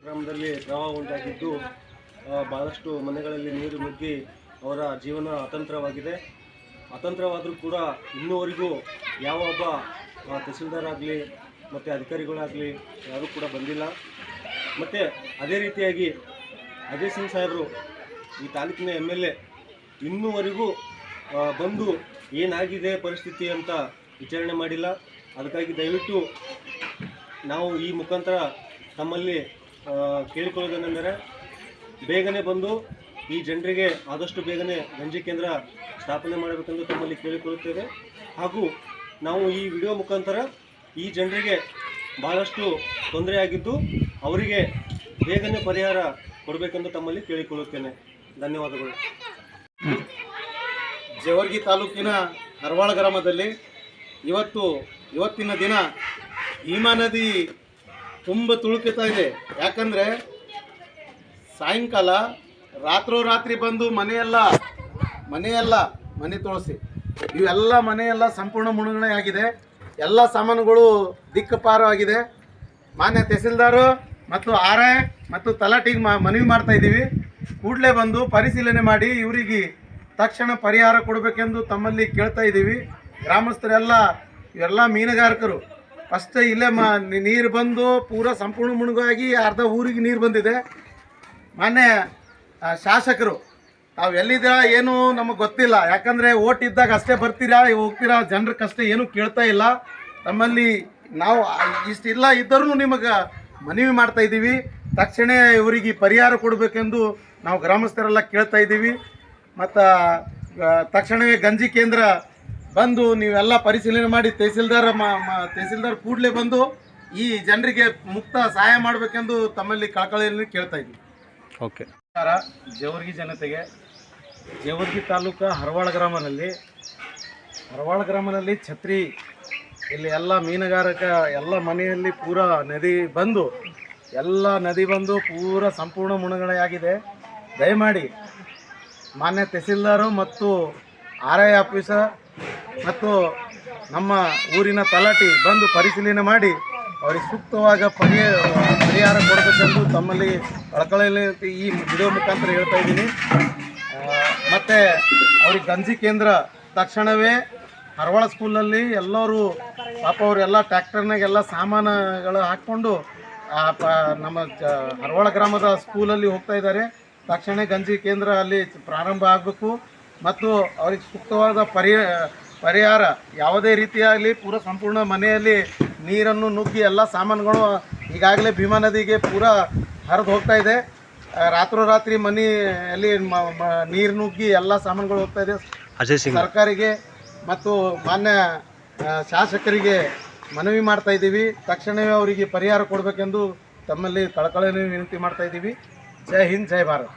ಗ್ರಾಮದಲ್ಲಿ ಪ್ರವಾಹ ಉಂಟಾಗಿದ್ದು ಬಹಳಷ್ಟು ಮನೆಗಳಲ್ಲಿ ನೀರು ನುಗ್ಗಿ ಅವರ ಜೀವನ ಅತಂತ್ರವಾದರೂ ಕೂಡ ಇನ್ನೂವರೆಗೂ ಯಾವ ಒಬ್ಬ ತಹಸೀಲ್ದಾರ್ ಆಗಲಿ ಮತ್ತು ಅಧಿಕಾರಿಗಳಾಗಲಿ ಯಾರೂ ಕೂಡ ಬಂದಿಲ್ಲ. ಮತ್ತು ಅದೇ ರೀತಿಯಾಗಿ ಅಜಯ್ ಸಿಂಗ್ ಸಾಹೇಬರು ಈ ತಾಲೂಕಿನ MLA ಇನ್ನೂವರೆಗೂ ಬಂದು ಏನಾಗಿದೆ ಪರಿಸ್ಥಿತಿ ಅಂತ ವಿಚಾರಣೆ ಮಾಡಿಲ್ಲ. ಅದಕ್ಕಾಗಿ ದಯವಿಟ್ಟು ನಾವು ಈ ಮುಖಾಂತರ ತಮ್ಮಲ್ಲಿ ಕೇಳಿಕೊಳ್ಳೋದೇನೆಂದರೆ ಬೇಗನೆ ಬಂದು ಈ ಜನರಿಗೆ ಆದಷ್ಟು ಬೇಗನೆ ಗಂಜಿ ಕೇಂದ್ರ ಸ್ಥಾಪನೆ ಮಾಡಬೇಕೆಂದು ತಮ್ಮಲ್ಲಿ ಕೇಳಿಕೊಳ್ಳುತ್ತೇವೆ. ಹಾಗೂ ನಾವು ಈ ವಿಡಿಯೋ ಮುಖಾಂತರ ಈ ಜನರಿಗೆ ಭಾಳಷ್ಟು ತೊಂದರೆಯಾಗಿದ್ದು ಅವರಿಗೆ ಬೇಗನೆ ಪರಿಹಾರ ಕೊಡಬೇಕೆಂದು ತಮ್ಮಲ್ಲಿ ಕೇಳಿಕೊಳ್ಳುತ್ತೇನೆ. ಧನ್ಯವಾದಗಳು. ಜೇವರ್ಗಿ ತಾಲೂಕಿನ ಹರವಾಳ ಗ್ರಾಮದಲ್ಲಿ ಇವತ್ತಿನ ದಿನ ಭೀಮಾ ನದಿ ತುಂಬ ತುಳುಕುತ್ತಾ ಇದೆ. ಯಾಕಂದರೆ ಸಾಯಂಕಾಲ ರಾತ್ರೋರಾತ್ರಿ ಬಂದು ಮನೆ ತೊಳಸಿ ಇವೆಲ್ಲ ಮನೆಯೆಲ್ಲ ಸಂಪೂರ್ಣ ಮುಳುಗಡೆ ಆಗಿದೆ. ಎಲ್ಲ ಸಾಮಾನುಗಳು ದಿಕ್ಕಪಾರು ಆಗಿದೆ. ಮಾನ್ಯ ತಹಸೀಲ್ದಾರು ಮತ್ತು RI ಮತ್ತು ತಲಾಟಿಗೆ ಮನವಿ ಮಾಡ್ತಾ ಇದ್ದೀವಿ. ಕೂಡಲೇ ಬಂದು ಪರಿಶೀಲನೆ ಮಾಡಿ ಇವರಿಗೆ ತಕ್ಷಣ ಪರಿಹಾರ ಕೊಡಬೇಕೆಂದು ತಮ್ಮಲ್ಲಿ ಕೇಳ್ತಾ ಇದ್ದೀವಿ. ಇವೆಲ್ಲ ಮೀನುಗಾರಕರು ಫಸ್ಟ್ ಇಲ್ಲೇ ನೀರು ಬಂದು ಪೂರ ಸಂಪೂರ್ಣ ಮುಳುಗಾಗಿ ಅರ್ಧ ಊರಿಗೆ ನೀರು ಬಂದಿದೆ. ಮಾನ್ಯ ಶಾಸಕರು ತಾವು ಎಲ್ಲಿದ್ದೀರಾ ಏನು ನಮಗೆ ಗೊತ್ತಿಲ್ಲ. ಯಾಕಂದರೆ ಓಟ್ ಇದ್ದಾಗ ಅಷ್ಟೇ ಬರ್ತೀರಾ ಹೋಗ್ತೀರಾ, ಜನರ ಕಷ್ಟ ಏನೂ ಕೇಳ್ತಾ ಇಲ್ಲ. ತಮ್ಮಲ್ಲಿ ನಾವು ಇಷ್ಟಿಲ್ಲ ಇದ್ದರೂ ನಿಮಗೆ ಮನವಿ ಮಾಡ್ತಾ ಇದ್ದೀವಿ. ತಕ್ಷಣ ಇವರಿಗೆ ಪರಿಹಾರ ಕೊಡಬೇಕೆಂದು ನಾವು ಗ್ರಾಮಸ್ಥರೆಲ್ಲ ಕೇಳ್ತಾ ಇದ್ದೀವಿ. ಮತ್ತು ತಕ್ಷಣವೇ ಗಂಜಿ ಕೇಂದ್ರ ಬಂದು ನೀವೆಲ್ಲ ಪರಿಶೀಲನೆ ಮಾಡಿ ತಹಸೀಲ್ದಾರ್ ಕೂಡಲೇ ಬಂದು ಈ ಜನರಿಗೆ ಮುಕ್ತ ಸಹಾಯ ಮಾಡಬೇಕೆಂದು ತಮ್ಮಲ್ಲಿ ಕಳಕಳಿಯಲ್ಲಿ ಕೇಳ್ತಾ ಇದ್ದೀವಿ. ಓಕೆ. ಜೇವರ್ಗಿ ಜನತೆಗೆ ಜೇವರ್ಗಿ ತಾಲೂಕು ಹರವಾಳ ಗ್ರಾಮದಲ್ಲಿ ಛತ್ರಿ ಇಲ್ಲಿ ಎಲ್ಲ ಮೀನುಗಾರಕ ಎಲ್ಲ ಮನೆಯಲ್ಲಿ ಪೂರ ನದಿ ಬಂದು ಪೂರ ಸಂಪೂರ್ಣ ಮುಳುಗಡೆಯಾಗಿದೆ. ದಯಮಾಡಿ ಮಾನ್ಯ ತಹಸೀಲ್ದಾರು ಮತ್ತು RI ಆಫೀಸರ್ ಮತ್ತು ನಮ್ಮ ಊರಿನ ತಲಾಟಿ ಬಂದು ಪರಿಶೀಲನೆ ಮಾಡಿ ಅವರಿಗೆ ಸೂಕ್ತವಾದ ಪರಿಹಾರ ಕೊಡಬೇಕೆಂದು ತಮ್ಮಲ್ಲಿ ಕಳಕಳಿಯಲ್ಲಿ ಈ ವಿಡಿಯೋ ಮುಖಾಂತರ ಹೇಳ್ತಾ ಇದ್ದೀನಿ. ಮತ್ತು ಅವ್ರಿಗೆ ಗಂಜಿ ಕೇಂದ್ರ ತಕ್ಷಣವೇ ಹರವಾಳ ಸ್ಕೂಲಲ್ಲಿ ಎಲ್ಲರೂ ಪಾಪ ಅವರೆಲ್ಲ ಟ್ರ್ಯಾಕ್ಟರ್ನಾಗೆಲ್ಲ ಸಾಮಾನುಗಳು ಹಾಕ್ಕೊಂಡು ನಮ್ಮ ಹರವಾಳ ಗ್ರಾಮದ ಸ್ಕೂಲಲ್ಲಿ ಹೋಗ್ತಾ ಇದ್ದಾರೆ. ತಕ್ಷಣ ಗಂಜಿ ಕೇಂದ್ರ ಅಲ್ಲಿ ಪ್ರಾರಂಭ ಆಗಬೇಕು ಮತ್ತು ಅವ್ರಿಗೆ ಸೂಕ್ತವಾದ ಪರಿಹಾರ ಯಾವುದೇ ರೀತಿಯಾಗಲಿ ಪೂರ ಸಂಪೂರ್ಣ ಮನೆಯಲ್ಲಿ ನೀರನ್ನು ನುಗ್ಗಿ ಎಲ್ಲ ಸಾಮಾನುಗಳು ಈಗಾಗಲೇ ಭೀಮಾ ನದಿಗೆ ಪೂರ ಹರಿದು ಹೋಗ್ತಾ ಇದೆ. ರಾತ್ರೋರಾತ್ರಿ ಮನೆಯಲ್ಲಿ ನೀರು ನುಗ್ಗಿ ಎಲ್ಲ ಸಾಮಾನುಗಳು ಹೋಗ್ತಾ ಇದೆ. ಸರ್ಕಾರಿಗೆ ಮತ್ತು ಮಾನ್ಯ ಶಾಸಕರಿಗೆ ಮನವಿ ಮಾಡ್ತಾ ಇದ್ದೀವಿ. ತಕ್ಷಣವೇ ಅವರಿಗೆ ಪರಿಹಾರ ಕೊಡಬೇಕೆಂದು ತಮ್ಮಲ್ಲಿ ಕಳಕಳಿಯನ್ನು ವಿನಂತಿ ಮಾಡ್ತಾ ಇದ್ದೀವಿ. ಜೈ ಹಿಂದ್, ಜೈ ಭಾರತ್.